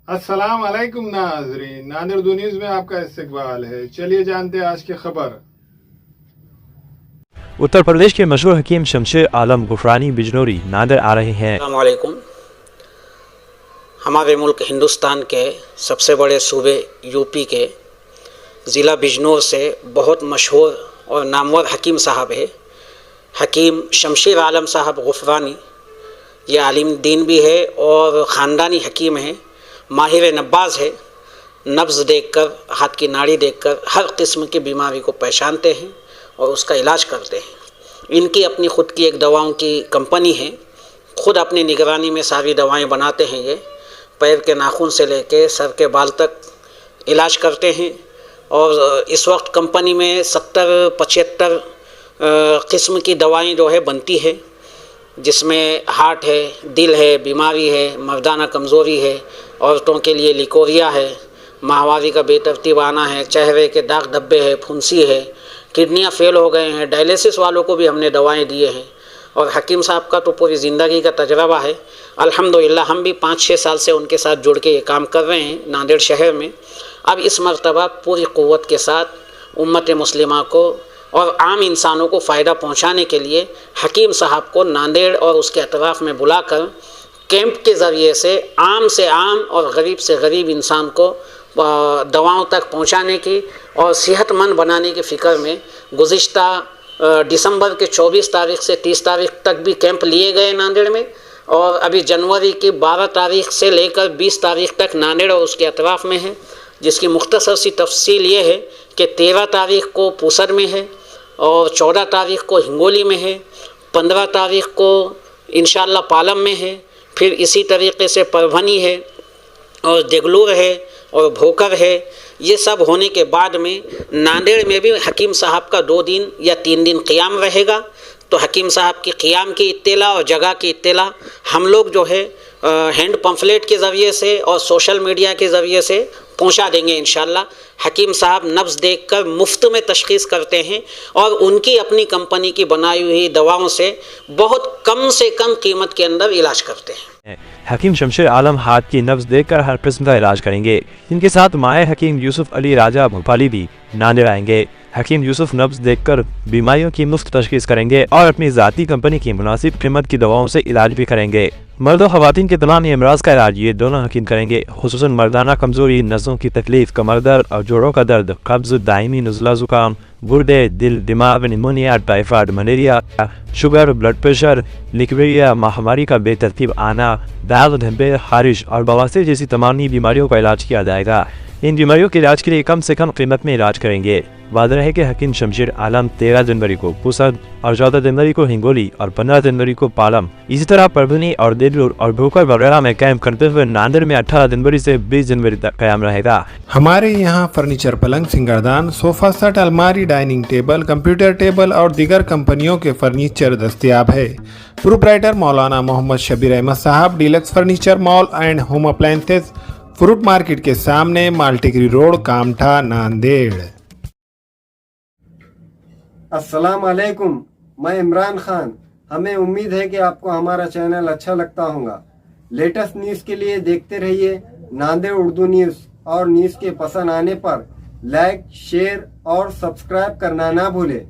अस्सलाम वालेकुम नाज़रीन, नादिर न्यूज़ में आपका इस्तकबाल है। चलिए जानते हैं आज की खबर। उत्तर प्रदेश के मशहूर हकीम शमशेर आलम गुफरानी बिजनौरी नादिर आ रहे हैं। अस्सलाम वालेकुम। हमारे मुल्क हिंदुस्तान के सबसे बड़े सूबे यूपी के ज़िला बिजनौर से बहुत मशहूर और नामवर हकीम साहब है, हकीम शमशेर आलम साहब गुफरानी। ये आलिम दीन भी है और ख़ानदानी हकीम है, माहिर नब्बाज़ है। नब्ज़ देखकर, हाथ की नाड़ी देखकर हर किस्म की बीमारी को पहचानते हैं और उसका इलाज करते हैं। इनकी अपनी ख़ुद की एक दवाओं की कंपनी है, ख़ुद अपनी निगरानी में सारी दवाएं बनाते हैं। ये पैर के नाखून से लेके सर के बाल तक इलाज करते हैं और इस वक्त कंपनी में 70-75 किस्म की दवाएं जो है बनती है, जिसमें हार्ट है, दिल है, बीमारी है, मर्दाना कमज़ोरी है, औरतों के लिए लिकोरिया है, माहवारी का बेतरतीब आना है, चेहरे के दाग धब्बे है, फुंसी है, किडनियाँ फेल हो गए हैं, डायलिसिस वालों को भी हमने दवाएं दिए हैं। और हकीम साहब का तो पूरी ज़िंदगी का तजर्बा है अल्हम्दुलिल्लाह। हम भी 5-6 साल से उनके साथ जुड़ के ये काम कर रहे हैं नांदेड़ शहर में। अब इस मर्तबा पूरी क़ुव्वत के साथ उम्मत मुस्लिमा को और आम इंसानों को फ़ायदा पहुंचाने के लिए हकीम साहब को नांदेड़ और उसके अतराफ़ में बुलाकर कैंप के ज़रिए से आम और गरीब से गरीब इंसान को दवाओं तक पहुंचाने की और सेहतमंद बनाने की फ़िक्र में गुज़िश्ता दिसंबर के 24 तारीख से 30 तारीख तक भी कैंप लिए गए नांदेड़ में, और अभी जनवरी की 12 तारीख से लेकर 20 तारीख तक नांदेड़ और उसके अतराफ़ में है। जिसकी मुख्तसर सी तफसील ये है कि 13 तारीख को पूसर में है और 14 तारीख को हिंगोली में है, 15 तारीख को इंशाअल्लाह पालम में है, फिर इसी तरीके से परभनी है और देगलूर है और भोकर है। ये सब होने के बाद में नांदेड़ में भी हकीम साहब का 2 दिन या 3 दिन क़ियाम रहेगा। तो हकीम साहब की क़ियाम की इत्तला और जगह की इत्तला हम लोग जो है हैंड पम्फलेट के ज़रिए से और सोशल मीडिया के ज़रिए से पहुंचा देंगे इंशाअल्लाह। हकीम साहब नब्ज़ देखकर मुफ्त में तशख़ीस करते हैं और उनकी अपनी कंपनी की बनाई हुई दवाओं से कम कीमत के अंदर इलाज करते हैं। हकीम शमशेर आलम हाथ की नब्ज़ देखकर हर किस्म का इलाज करेंगे। इनके साथ माए हकीम यूसुफ अली राजा भोपाली भी नांदेड़ आएंगे। हकीम यूसुफ नब्ज़ देखकर बीमारियों की मुफ्त तशख़ीस करेंगे और अपनी ज़ाती कंपनी की मुनासिब कीमत की दवाओं से इलाज भी करेंगे। मर्द और ख़वातीन के तमाम अमराज का इलाज ये दोनों हकीम करेंगे, खुसूसन मर्दाना कमज़ोरी, नसों की तकलीफ, कमर दर्द और जोड़ों का दर्द, कब्ज़, दायमी नज़ला ज़ुकाम, गुर्दे, दिल, दिमाग, pneumonia, typhoid, malaria, sugar, blood pressure, लिक्वेरिया, महामारी का बेतरतीब आना, दाग धब्बे, खारिश और बवासीर जैसी तमामी बीमारियों का इलाज किया जाएगा। इन बीमारियों के इलाज के लिए कम से कम कीमत में इलाज करेंगे। वादा है कि हकीम शमशेर आलम 13 जनवरी को पूसद और 14 जनवरी को हिंगोली और 15 जनवरी को पालम, इसी तरह परभनी और देगलूर और भोकर वगैरह में कैंप करते हुए नांदेड़ में 18 जनवरी से 20 जनवरी तक कायम रहेगा। हमारे यहाँ फर्नीचर, पलंग, सिंगारदान, सोफा सेट, अलमारी, डाइनिंग टेबल, कंप्यूटर टेबल और दीगर कंपनियों के फर्नीचर दस्तयाब है। प्रोप्राइटर मौलाना मोहम्मद शबीर अहमद साहब, deluxe furniture mall and home appliances, fruit market के सामने, माल्टीगिरी रोड, कामठा, नांदेड़। अस्सलाम वालेकुम, मैं इमरान खान। हमें उम्मीद है कि आपको हमारा चैनल अच्छा लगता होगा। लेटेस्ट न्यूज़ के लिए देखते रहिए नांदेड़ उर्दू न्यूज़, और न्यूज़ के पसंद आने पर लाइक, शेयर और सब्सक्राइब करना ना भूलें।